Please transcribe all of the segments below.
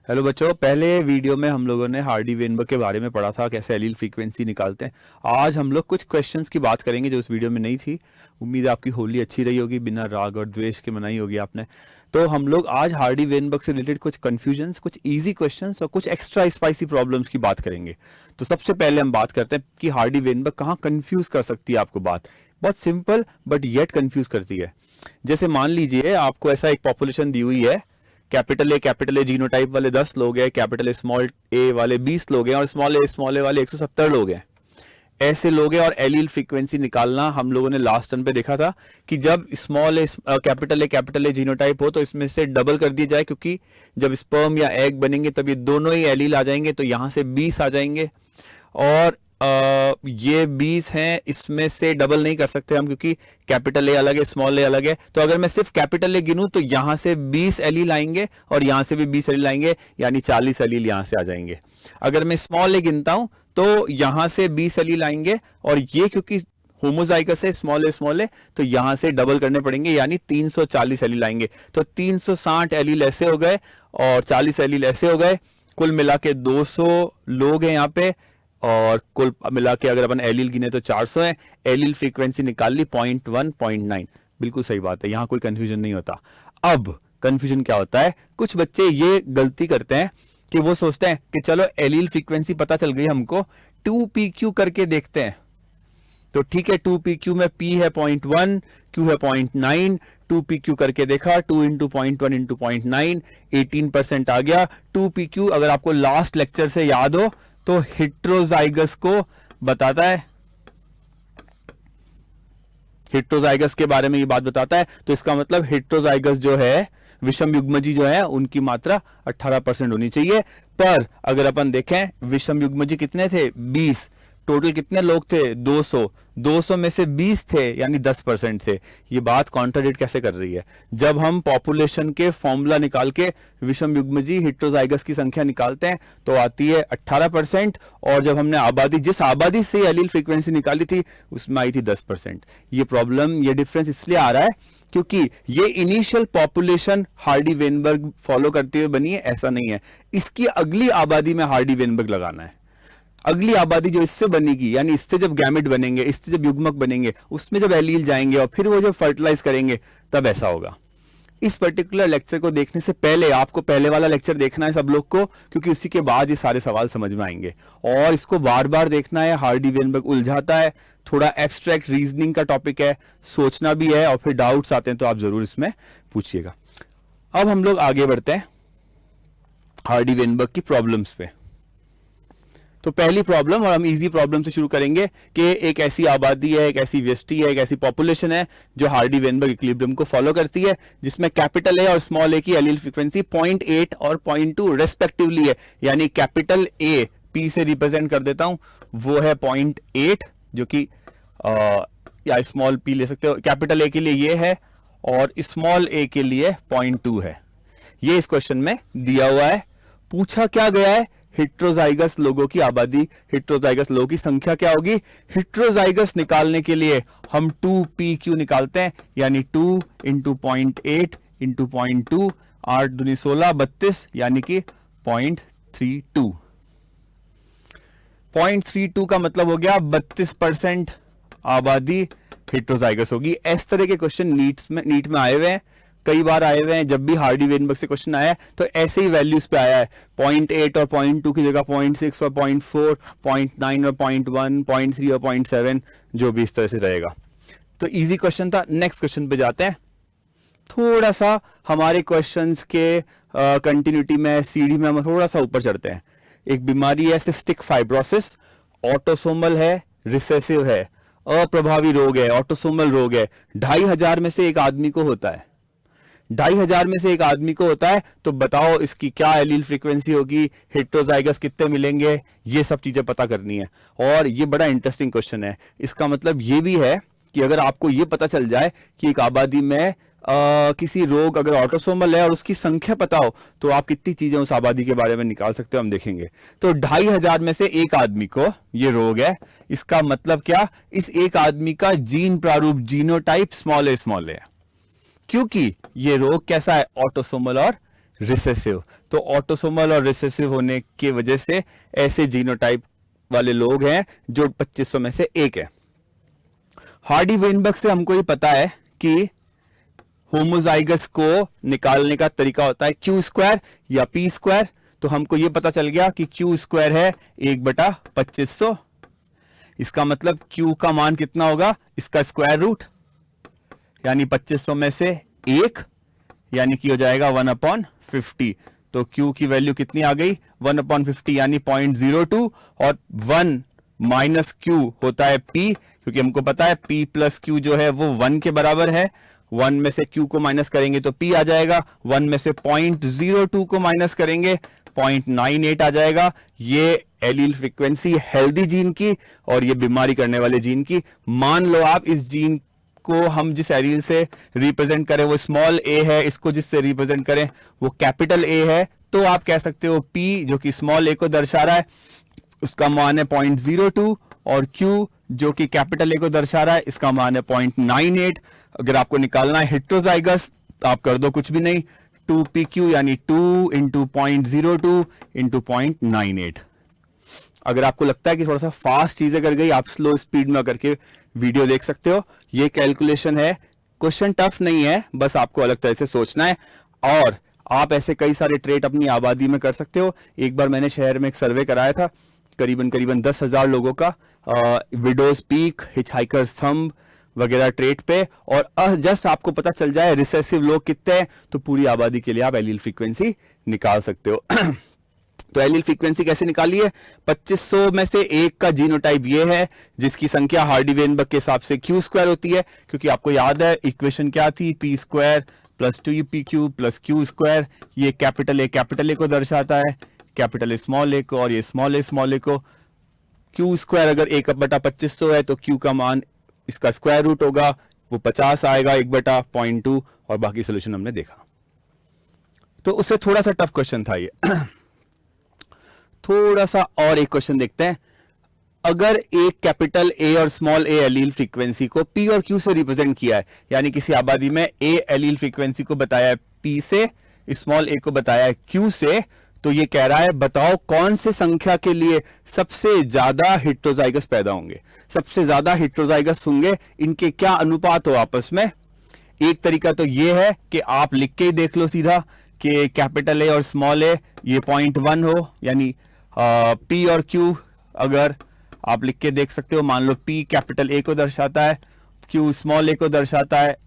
Hello बच्चों, पहले video में हम लोगों ने हार्डी वेनबर्ग के बारे में पढ़ा था, कैसे एलील फ्रीक्वेंसी निकालते हैं। आज हम लोग कुछ क्वेश्चंस की बात करेंगे जो उस वीडियो में नहीं थी। उम्मीद है आपकी होली अच्छी रही होगी, बिना राग और द्वेष के मनाई होगी आपने। तो हम लोग आज हार्डी वेनबर्ग से रिलेटेड कुछ कन्फ्यूजन्स, कुछ ईजी क्वेश्चंस और कुछ एक्स्ट्रा स्पाइसी प्रॉब्लम्स की बात करेंगे। तो सबसे पहले हम बात करते हैं कि हार्डी वेनबर्ग कहाँ कन्फ्यूज कर सकती है आपको। बात बहुत सिंपल बट येट कन्फ्यूज करती है। जैसे मान लीजिए आपको ऐसा एक पॉपुलेशन दी हुई है, कैपिटल ए जीनोटाइप वाले 10 लोग हैं, कैपिटल ए स्मॉल ए वाले 20 लोग हैं और स्मॉल ए वाले 170 लोग हैं। ऐसे लोग हैं और एलील फ्रीक्वेंसी निकालना हम लोगों ने लास्ट टर्म पे देखा था कि जब कैपिटल ए जीनोटाइप हो तो इसमें से डबल कर दिया जाए, क्योंकि जब स्पर्म या एग बनेंगे तब ये दोनों ही एलील आ जाएंगे, तो यहां से 20 आ जाएंगे। और ये 20 हैं, इसमें से डबल नहीं कर सकते हम क्योंकि कैपिटल ए अलग है, स्मॉल ए अलग है। तो अगर मैं सिर्फ कैपिटल ए गिनूं तो यहां से 20 एलील आएंगे और यहां से भी 20 एलील आएंगे, यानी 40 एलील यहां से आ जाएंगे। अगर मैं स्मॉल ए गिनता हूं तो यहां से 20 एलील आएंगे और ये क्योंकि होमोजाइगस है स्मॉल ए तो यहां से डबल करने पड़ेंगे, यानी 340 एलील आएंगे। तो 360 एलील ऐसे हो गए और 40 एलील ऐसे हो गए। कुल मिला के 200 लोग हैं यहाँ पे, और कुल मिला के अगर अपन एलील गिने तो 400 है। एलील फ्रीक्वेंसी निकाल ली 0.1 0.9, बिल्कुल सही बात है, यहां कोई कंफ्यूजन नहीं होता। अब कंफ्यूजन क्या होता है, कुछ बच्चे ये गलती करते हैं कि वो सोचते हैं कि चलो एलील फ्रीक्वेंसी पता चल गई हमको, 2pq करके देखते हैं। तो ठीक है, 2pq में p है 0.1, q है 0.9, 2pq करके देखा, 2 इंटू 0.1 इंटू 0.9, 18% आ गया। 2pq अगर आपको लास्ट लेक्चर से याद हो तो हेट्रोजाइगस को बताता है, हेट्रोजाइगस के बारे में ये बात बताता है। तो इसका मतलब हेट्रोजाइगस जो है, विषम युग्मजी जो है, उनकी मात्रा 18% होनी चाहिए। पर अगर अपन देखें विषम युग्मजी कितने थे, 20, टोटल कितने लोग थे, 200, 200 में से 20 थे, यानी 10% थे। ये बात कॉन्ट्राडिक्ट कैसे कर रही है? जब हम पॉपुलेशन के फॉर्मूला निकाल के विषम युग्मजी हेट्रोजाइगस की संख्या निकालते हैं तो आती है 18%, और जब हमने आबादी, जिस आबादी से एलील फ्रीक्वेंसी निकाली थी उसमें आई थी 10%। ये प्रॉब्लम, ये डिफरेंस इसलिए आ रहा है क्योंकि ये initial population Hardy Weinberg follow करते हुए बनी है, ऐसा नहीं है। इसकी अगली आबादी में हार्डी वेनबर्ग लगाना है। अगली आबादी जो इससे बनेगी, यानी इससे जब गैमेट बनेंगे, इससे जब युग्मक बनेंगे, उसमें जब एलील जाएंगे और फिर वो जब फर्टिलाइज करेंगे तब ऐसा होगा। इस पर्टिकुलर लेक्चर को देखने से पहले आपको पहले वाला लेक्चर देखना है सब लोग को, क्योंकि उसी के बाद ये सारे सवाल समझ में आएंगे। और इसको बार बार देखना है, हार्डी वेनबर्ग उलझाता है, थोड़ा एब्स्ट्रैक्ट रीजनिंग का टॉपिक है, सोचना भी है, और फिर डाउट्स आते हैं तो आप जरूर इसमें पूछिएगा। अब हम लोग आगे बढ़ते हैं हार्डी वेनबर्ग की प्रॉब्लम्स पे। तो पहली प्रॉब्लम, और हम इजी प्रॉब्लम से शुरू करेंगे, कि एक ऐसी आबादी है, एक ऐसी व्यष्टि है, एक ऐसी पॉपुलेशन है जो हार्डी वेनबर्ग इक्विलिब्रियम को फॉलो करती है, जिसमें कैपिटल ए और स्मॉल ए की एलील फ्रीक्वेंसी 0.8 और 0.2 रेस्पेक्टिवली है। यानी कैपिटल ए, पी से रिप्रेजेंट कर देता हूं, वो है 0.8, जो कि या स्मॉल पी ले सकते हो। कैपिटल ए के लिए ये है और स्मॉल ए के लिए 0.2 है। ये इस क्वेश्चन में दिया हुआ है। पूछा क्या गया है, हेट्रोजाइगस लोगों की आबादी, हेट्रोजाइगस लोगों की संख्या क्या होगी। हेट्रोजाइगस निकालने के लिए हम 2pq निकालते हैं, यानी 2 इंटू 0.8 इंटू 0.2, 8 दूनी 16, 32, यानी कि 0.32। 0.32 का मतलब हो गया 32% आबादी हेट्रोजाइगस होगी। इस तरह के क्वेश्चन नीट में आए हुए हैं, कई बार आए हुए हैं। जब भी हार्डी वेनबर्ग से क्वेश्चन आया है तो ऐसे ही वैल्यूज पे आया है, 0.8 और 0.2 की जगह 0.6 और 0.4, 0.9 और 0.1, 0.3 और 0.7, जो भी इस तरह से रहेगा। तो इजी क्वेश्चन था। नेक्स्ट क्वेश्चन पे जाते हैं। थोड़ा सा हमारे क्वेश्चंस के कंटिन्यूटी में, सीढ़ी में हम थोड़ा सा ऊपर चढ़ते हैं। एक बीमारी है सिस्टिक फाइब्रोसिस, ऑटोसोमल है, रिसेसिव है, अप्रभावी रोग है, ऑटोसोमल रोग है। 2500 में से एक आदमी को होता है, 2500 में से एक आदमी को होता है। तो बताओ इसकी क्या एलील फ्रीक्वेंसी होगी, हेट्रोजाइगस कितने मिलेंगे, ये सब चीजें पता करनी है। और ये बड़ा इंटरेस्टिंग क्वेश्चन है। इसका मतलब ये भी है कि अगर आपको ये पता चल जाए कि एक आबादी में किसी रोग अगर ऑटोसोमल है और उसकी संख्या पता हो, तो आप कितनी चीजें उस आबादी के बारे में निकाल सकते हो, हम देखेंगे। तो 2500 में से एक आदमी को ये रोग है। इसका मतलब क्या, इस एक आदमी का जीन प्रारूप, जीनोटाइप स्मॉल ए है, क्योंकि ये रोग कैसा है, ऑटोसोमल और रिसेसिव। तो ऑटोसोमल और रिसेसिव होने की वजह से ऐसे जीनोटाइप वाले लोग हैं जो 2500 में से एक है। हार्डी-वेनबर्ग से हमको ये पता है कि होमोजाइगस को निकालने का तरीका होता है क्यू स्क्वायर या पी स्क्वायर। तो हमको ये पता चल गया कि क्यू स्क्वायर है 1/2500। इसका मतलब क्यू का मान कितना होगा, इसका स्क्वायर रूट, यानी 2500 में से एक, यानी कि हो जाएगा 1/50। तो क्यू की वैल्यू कितनी आ गई, 1/50 यानी 0.02, और 1 माइनस क्यू होता है पी, क्योंकि हमको पता है पी प्लस क्यू जो है वो 1 के बराबर है। 1 में से क्यू को माइनस करेंगे तो पी आ जाएगा, 1 में से 0.02 को माइनस करेंगे 0.98 आ जाएगा। ये एलील फ्रीक्वेंसी हेल्दी जीन की और ये बीमारी करने वाले जीन की। मान लो आप इस जीन को हम जिस एलील से रिप्रेजेंट करें वो स्मॉल ए है, इसको जिससे रिप्रेजेंट करें वो कैपिटल ए है, तो आप कह सकते हो पी जो कि स्मॉल ए को दर्शा रहा है उसका मान है 0.02, और Q जो कि कैपिटल ए को दर्शा रहा है इसका मान है 0.98। अगर आपको निकालना है हेट्रोजाइगस आप कर दो कुछ भी नहीं, 2pq यानी 2 इंटू 0.02 इंटू 0.98। अगर आपको लगता है कि थोड़ा सा फास्ट चीजें कर गई, आप स्लो स्पीड में करके वीडियो देख सकते हो। ये कैलकुलेशन है, क्वेश्चन टफ नहीं है, बस आपको अलग तरह से सोचना है। और आप ऐसे कई सारे ट्रेट अपनी आबादी में कर सकते हो। एक बार मैंने शहर में एक सर्वे कराया था, करीबन 10,000 लोगों का, विडोज पीक, हिचहाइकर्स थंब वगैरह ट्रेट पे, और जस्ट आपको पता चल जाए रिसेसिव लोग कितने हैं तो पूरी आबादी के लिए आप एलील फ्रीक्वेंसी निकाल सकते हो। तो एलील फ्रीक्वेंसी कैसे निकाली है, 2500 में से एक का जीनोटाइप ये है जिसकी संख्या हार्डी-वेनबर्ग के हिसाब से क्यू स्क्वायर होती है, क्योंकि आपको याद है इक्वेशन क्या थी, P square plus 2pq plus Q square. ये कैपिटल ए को दर्शाता है, कैपिटल ए स्मॉल ए को, और ये स्मॉल ए को। क्यू स्क्वायर अगर 1/2500 है तो क्यू का मान इसका स्क्वायर रूट होगा, वो 50 आएगा 1/0.2, और बाकी सोल्यूशन हमने देखा। तो उससे थोड़ा सा टफ क्वेश्चन था ये। थोड़ा सा और एक क्वेश्चन देखते हैं। अगर एक कैपिटल ए और स्मॉल ए एलील फ्रीक्वेंसी को पी और क्यू से रिप्रेजेंट किया है, यानी किसी आबादी में ए एलील फ्रीक्वेंसी को बताया है पी से, स्मॉल ए को बताया है क्यू से, तो ये कह रहा है बताओ कौन से संख्या के लिए सबसे ज्यादा हेट्रोजाइगस पैदा होंगे, सबसे ज्यादा हेट्रोजाइगस होंगे, इनके क्या अनुपात हो आपस में। एक तरीका तो ये है कि आप लिख के ही देख लो सीधा कि कैपिटल ए और स्मॉल ए ये 0.1 हो, यानी पी और क्यू अगर आप लिख के देख सकते हो, मान लो पी कैपिटल ए को दर्शाता है, क्यू स्मॉल ए को दर्शाता है,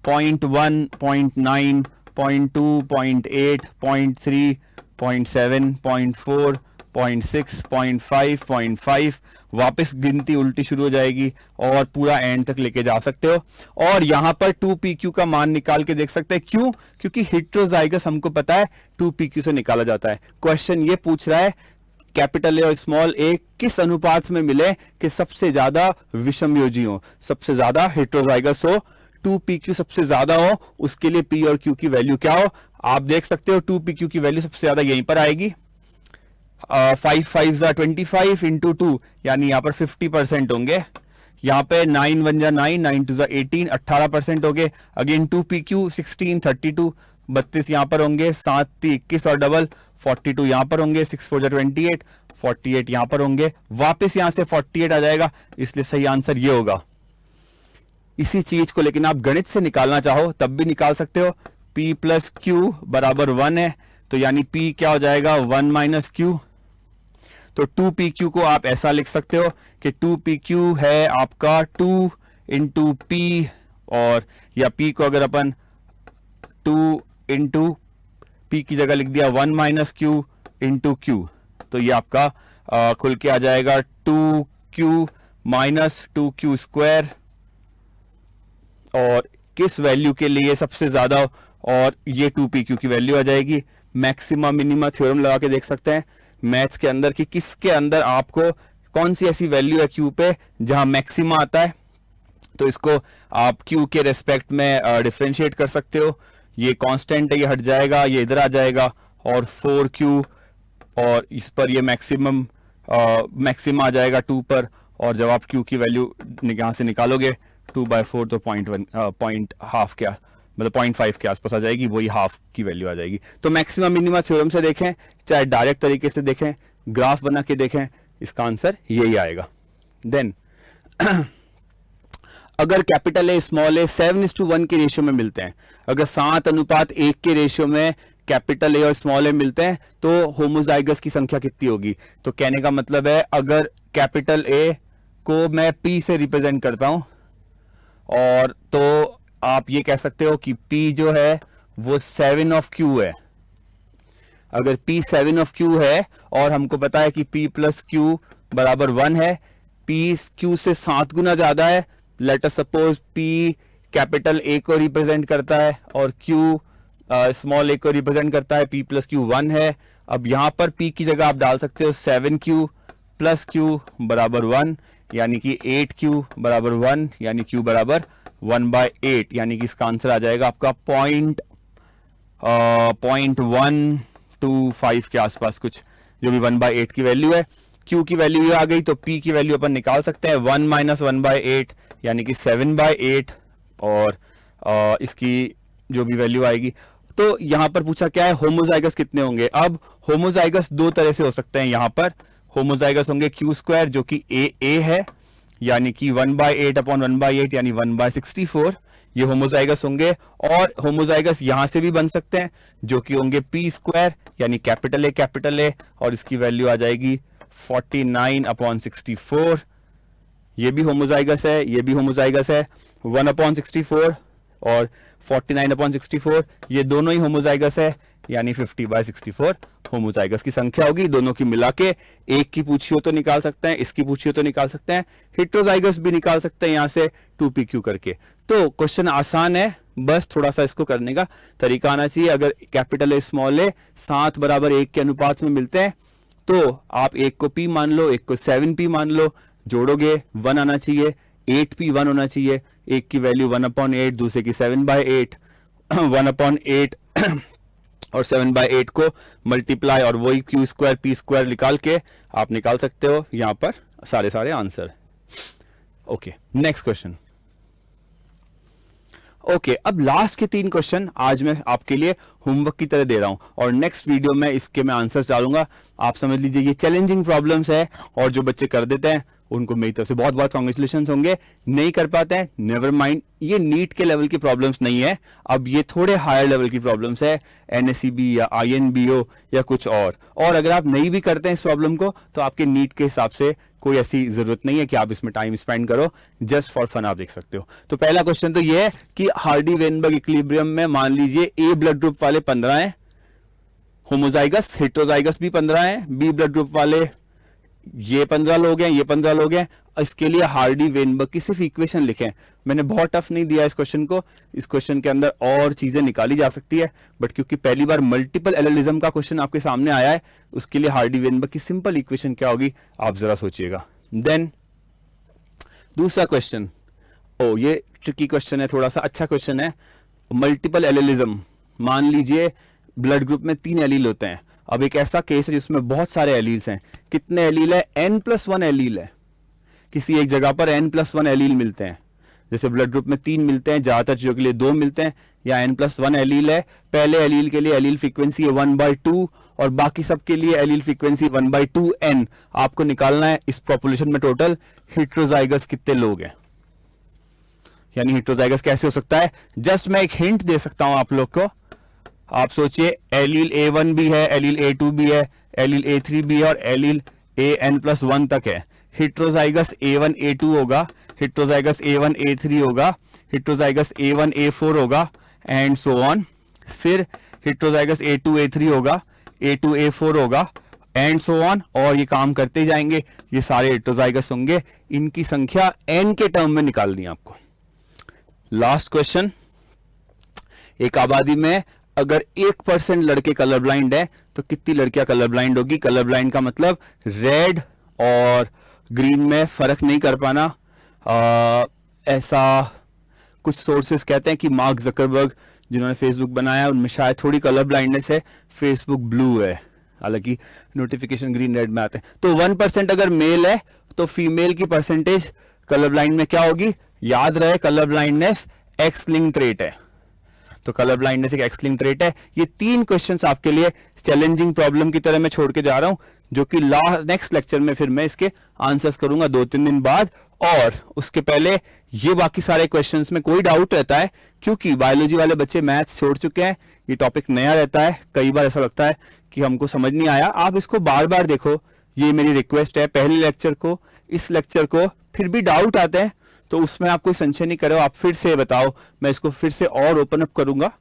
0.1, 0.9, 0.2, 0.8, 0.3, 0.7, 0.4, 0.6, 0.5, 0.5, वापस गिनती उल्टी शुरू हो जाएगी और पूरा एंड तक लेके जा सकते हो। और यहां पर 2pq का मान निकाल के देख सकते हैं, क्यों, क्योंकि हेट्रोजाइगस हमको पता है 2pq से निकाला जाता है। क्वेश्चन ये पूछ रहा है कैपिटल ए और स्मॉल ए किस अनुपात में मिले कि सबसे ज्यादा विषमयोजी हो, सबसे ज्यादा हेट्रोजाइगस हो, 2pq सबसे ज्यादा हो, उसके लिए p और q की वैल्यू क्या हो। आप देख सकते हो 2pq की वैल्यू सबसे ज्यादा यहीं पर आएगी, 5 5 25 इंटू 2, यानी यहां पर 50% होंगे। यहां पे 9 1 9, 9 2 18, 18% हो गए। अगेन 2pq 16 32, 32 यहां पर होंगे, 7 21 और डबल 42 यहां पर होंगे, 6 4 28, 48 यहां पर होंगे, वापस यहां से 48 आ जाएगा, इसलिए सही आंसर ये होगा। इसी चीज को लेकिन आप गणित से निकालना चाहो तब भी निकाल सकते हो। p प्लस क्यू बराबर 1 है, तो यानी p क्या हो जाएगा 1 माइनस क्यू। तो 2pq को आप ऐसा लिख सकते हो कि 2pq है आपका 2 इंटू पी, और या p को अगर अपन 2 इंटू पी की जगह लिख दिया 1 माइनस क्यू इंटू क्यू, तो ये आपका खुल के आ जाएगा 2q माइनस 2q स्क्वायर। और किस वैल्यू के लिए सबसे ज्यादा, और ये 2pq की वैल्यू आ जाएगी। मैक्सिमा मिनिमा थ्योरम लगा के देख सकते हैं मैथ्स के अंदर कि किसके अंदर आपको कौन सी ऐसी वैल्यू है q पे जहां मैक्सिमा आता है, तो इसको आप q के रेस्पेक्ट में डिफरेंशिएट कर सकते हो। ये कांस्टेंट है, ये हट जाएगा, ये इधर आ जाएगा, और 4q, और इस पर ये मैक्सिमा आ जाएगा 2 पर, और जब आप q की वैल्यू यहां से निकालोगे 2/4 तो 0.1 0.5 क्या मतलब 0.5 के आसपास आ जाएगी, वही हाफ की वैल्यू आ जाएगी। तो मैक्सिमम मिनिमा थ्योरम से देखें चाहे डायरेक्ट तरीके से देखें, ग्राफ बना के देखें, इसका आंसर यही आएगा। देन अगर कैपिटल ए स्मॉल ए 7:1 के रेशियो में मिलते हैं, अगर 7:1 के रेशियो में कैपिटल ए और स्मॉल ए मिलते हैं तो होमोजाइगस की संख्या कितनी होगी? तो कहने का मतलब है अगर कैपिटल ए को मैं पी से रिप्रेजेंट करता हूं, और तो आप ये कह सकते हो कि पी जो है वो 7 ऑफ क्यू है। अगर P 7 ऑफ Q है और हमको पता है कि P प्लस क्यू बराबर 1 है, P Q से 7 गुना ज्यादा है, let us suppose P capital A को रिप्रेजेंट करता है और Q स्मॉल a को रिप्रेजेंट करता है, P प्लस क्यू 1 है। अब यहां पर P की जगह आप डाल सकते हो 7Q प्लस Q बराबर 1, यानी कि 8Q बराबर 1, यानी Q बराबर 1/8, यानी कि इसका आंसर आ जाएगा आपका 0.125 के आसपास कुछ, जो भी 1/8 की वैल्यू है। Q की वैल्यू ये आ गई तो P की वैल्यू अपन निकाल सकते हैं, 1 - 1/8 यानी कि 7/8, और इसकी जो भी वैल्यू आएगी। तो यहां पर पूछा क्या है, होमोजाइगस कितने होंगे? अब होमोजाइगस दो तरह से हो सकते हैं। यहां पर होमोजाइगस होंगे Q² जो कि A है, यानी कि 1/8/1/8 यानी 1/64, ये होमोजाइगस होंगे। और होमोजाइगस यहां से भी बन सकते हैं जो कि होंगे P² यानी कैपिटल ए, और इसकी वैल्यू आ जाएगी 49/64। ये भी होमोजाइगस है, ये भी होमोजाइगस है। 1/64 और 49/64 ये दोनों ही होमोजाइगस है, यानी 50/64 होमोजाइगस की संख्या होगी। दोनों की मिला के एक की पूछी हो तो निकाल सकते हैं, इसकी पूछी हो तो निकाल सकते हैं, हेट्रोजाइगस भी निकाल सकते हैं यहां से 2PQ करके। तो क्वेश्चन आसान है, बस थोड़ा सा इसको करने का तरीका आना चाहिए। अगर कैपिटल ए स्मॉल ए 7 बराबर 1 के अनुपात में मिलते हैं तो आप एक को P मान लो, एक को 7P मान लो, जोड़ोगे 1 आना चाहिए, 8P 1 होना चाहिए। एक की वैल्यू 1/8, दूसरे की 7/8, 1/8 और 7/8 को मल्टीप्लाई और वही Q² P² निकाल के आप निकाल सकते हो यहां पर सारे answer. Okay, next question. Okay, अब लास्ट के 3 क्वेश्चन आज मैं आपके लिए होमवर्क की तरह दे रहा हूं, और नेक्स्ट वीडियो में इसके मैं आंसर्स डालूंगा। आप समझ लीजिए ये चैलेंजिंग प्रॉब्लम्स है, और जो बच्चे कर देते हैं उनको मेरी तरफ से बहुत बहुत कांग्रेचुलेशंस होंगे। नहीं कर पाते हैं नेवर माइंड, ये नीट के लेवल की प्रॉब्लम्स नहीं है, अब ये थोड़े हायर लेवल की प्रॉब्लम्स है, NSEB या INBO या कुछ और अगर आप नहीं भी करते हैं इस प्रॉब्लम को तो आपके नीट के हिसाब से कोई ऐसी जरूरत नहीं है कि आप इसमें टाइम स्पेंड करो, जस्ट फॉर फन आप देख सकते हो। तो पहला क्वेश्चन तो ये है कि हार्डी-वेनबर्ग इक्विलिब्रियम में मान लीजिए A ब्लड ग्रुप वाले 15 हैं, होमोजाइगस हेट्रोजाइगस भी 15 हैं, B ब्लड ग्रुप वाले ये 15 लोग हैं, ये 15 लोग हैं। इसके लिए हार्डी-वेनबर्ग की सिर्फ इक्वेशन लिखें। मैंने बहुत टफ नहीं दिया इस क्वेश्चन को, इस क्वेश्चन के अंदर और चीजें निकाली जा सकती है, बट क्योंकि पहली बार मल्टीपल एलिलिज्म का क्वेश्चन आपके सामने आया है, उसके लिए हार्डी-वेनबर्ग की सिंपल इक्वेशन क्या होगी आप जरा सोचिएगा। देन दूसरा क्वेश्चन, ये ट्रिकी क्वेश्चन है, थोड़ा सा अच्छा क्वेश्चन है। मल्टीपल एलिलिज्म, मान लीजिए ब्लड ग्रुप में 3 एलील होते हैं। अब एक ऐसा केस है जिसमें बहुत सारे एलील्स हैं। कितने एलील है? N+1 एलील है। किसी एक जगह पर N+1 एलील मिलते हैं, जैसे ब्लड ग्रुप में 3 मिलते हैं, ज्यादातर चीजों के लिए 2 मिलते हैं, या N+1 एलील है। पहले एलील के लिए एलील फ्रीक्वेंसी है 1/2 और बाकी सब के लिए एलील फ्रीक्वेंसी 1/2n। आपको निकालना है इस पॉपुलेशन में टोटल हेट्रोजाइगस कितने लोग हैं, यानी हेट्रोजाइगस कैसे हो सकता है। जस्ट मैं एक हिंट दे सकता हूं आप लोग को। आप सोचिए एलील A1 भी है, एलील A2 भी है, एलील A3 भी है और एलील AN+1 तक है। हेट्रोजाइगस A1 A2 होगा, हेट्रोजाइगस A1 A3 होगा, हेट्रोजाइगस A1 A4 होगा एंड सो ऑन। फिर हेट्रोजाइगस A2 A3 होगा, A2 A4 होगा एंड सो ऑन, और ये काम करते जाएंगे। ये सारे हेट्रोजाइगस होंगे, इनकी संख्या n के टर्म में निकालनी है आपको। लास्ट क्वेश्चन, एक आबादी में अगर 1% लड़के कलर ब्लाइंड है तो कितनी लड़कियां कलर ब्लाइंड होगी? कलर ब्लाइंड का मतलब रेड और ग्रीन में फर्क नहीं कर पाना। ऐसा कुछ सोर्सेस कहते हैं कि मार्क जकरबर्ग जिन्होंने फेसबुक बनाया उनमें शायद थोड़ी कलर ब्लाइंडनेस है, फेसबुक ब्लू है, हालांकि नोटिफिकेशन ग्रीन रेड में आते हैं। तो 1% अगर मेल है तो फीमेल की परसेंटेज कलर ब्लाइंड में क्या होगी? याद रहे colour blindness x link trait है। तो कलर ब्लाइंडनेस एक एक्सलिंग ट्रेट है। ये 3 क्वेश्चंस आपके लिए चैलेंजिंग प्रॉब्लम की तरह मैं छोड़ के जा रहा हूं, जो कि नेक्स्ट लेक्चर में फिर मैं इसके आंसर्स करूंगा 2-3 दिन बाद। और उसके पहले ये बाकी सारे क्वेश्चंस में कोई डाउट रहता है, क्योंकि बायोलॉजी वाले बच्चे मैथ्स छोड़ चुके हैं, ये टॉपिक नया रहता है, कई बार ऐसा लगता है कि हमको समझ नहीं आया। आप इसको बार बार देखो, ये मेरी रिक्वेस्ट है। पहले लेक्चर को, इस लेक्चर को, फिर भी डाउट आते हैं तो उसमें आप कोई संशय नहीं करो, आप फिर से बताओ, मैं इसको फिर से और ओपन अप करूंगा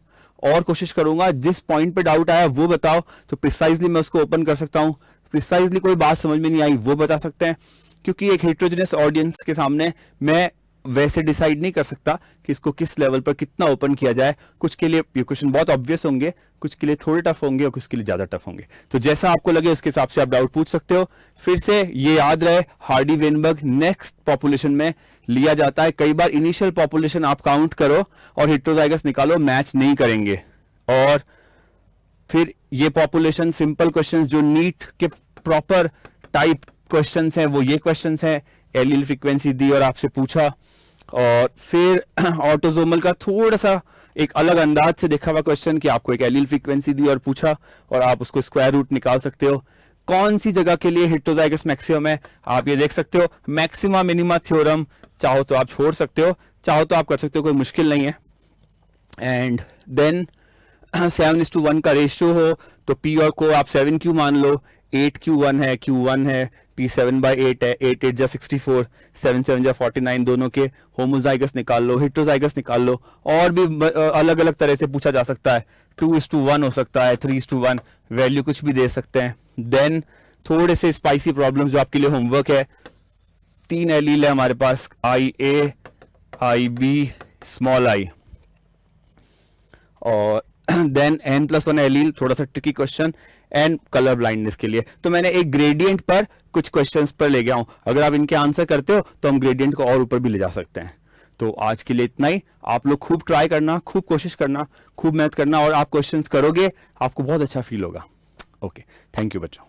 और कोशिश करूंगा जिस पॉइंट पे डाउट आया वो बताओ, तो प्रिसाइजली मैं उसको ओपन कर सकता हूं। प्रिसाइजली कोई बात समझ में नहीं आई वो बता सकते हैं, क्योंकि एक हेट्रोजेनस ऑडियंस के सामने मैं वैसे डिसाइड नहीं कर सकता कि इसको किस लेवल पर कितना ओपन किया जाए। कुछ के लिए ये क्वेश्चन बहुत ऑब्वियस होंगे, कुछ के लिए थोड़े टफ होंगे और कुछ के लिए ज्यादा टफ होंगे। तो जैसा आपको लगे उसके हिसाब से आप डाउट पूछ सकते हो। फिर से ये याद रहे, हार्डी वेनबर्ग नेक्स्ट पॉपुलेशन में लिया जाता है। कई बार इनिशियल पॉपुलेशन आप काउंट करो और हेट्रोजाइगस निकालो, मैच नहीं करेंगे। और फिर ये पॉपुलेशन सिंपल क्वेश्चंस जो नीट के प्रॉपर टाइप क्वेश्चंस हैं वो ये क्वेश्चंस हैं, एलील फ्रीक्वेंसी दी और आपसे पूछा। और फिर ऑटोजोमल का थोड़ा सा एक अलग अंदाज से देखा हुआ क्वेश्चन कि आपको एक एलील फ्रीक्वेंसी दी और पूछा और आप उसको स्क्वायर रूट निकाल सकते हो। कौन सी जगह के लिए हेट्रोजाइगस मैक्सिमम है आप ये देख सकते हो। मैक्सिमा मिनिमा थ्योरम चाहो तो आप छोड़ सकते हो, चाहो तो आप कर सकते हो, कोई मुश्किल नहीं है। एंड देन 7:1 का रेशियो हो तो P और को आप 7Q मान लो, 8Q1 है, Q1 है, P 7/8 है, 8 8 64, 7 7 49, दोनों के होमोजाइगस निकाल लो, हेट्रोजाइगस निकाल लो। और भी अलग अलग तरह से पूछा जा सकता है, 2:1 हो सकता है, 3:1, वैल्यू कुछ भी दे सकते हैं। देन थोड़े से स्पाइसी प्रॉब्लम्स जो आपके लिए होमवर्क है। 3 एलील है हमारे पास, IA, IB, स्मॉल I, और देन N+1 एलील, थोड़ा सा tricky question, and colour blindness के लिए। तो मैंने एक ग्रेडियंट पर कुछ क्वेश्चंस पर ले गया हूं, अगर आप इनके आंसर करते हो तो हम ग्रेडियंट को और ऊपर भी ले जा सकते हैं। तो आज के लिए इतना ही। आप लोग खूब ट्राई करना, खूब कोशिश करना, खूब मेहनत करना, और आप क्वेश्चंस करोगे आपको बहुत अच्छा फील होगा। ओके, थैंक यू बच्चों।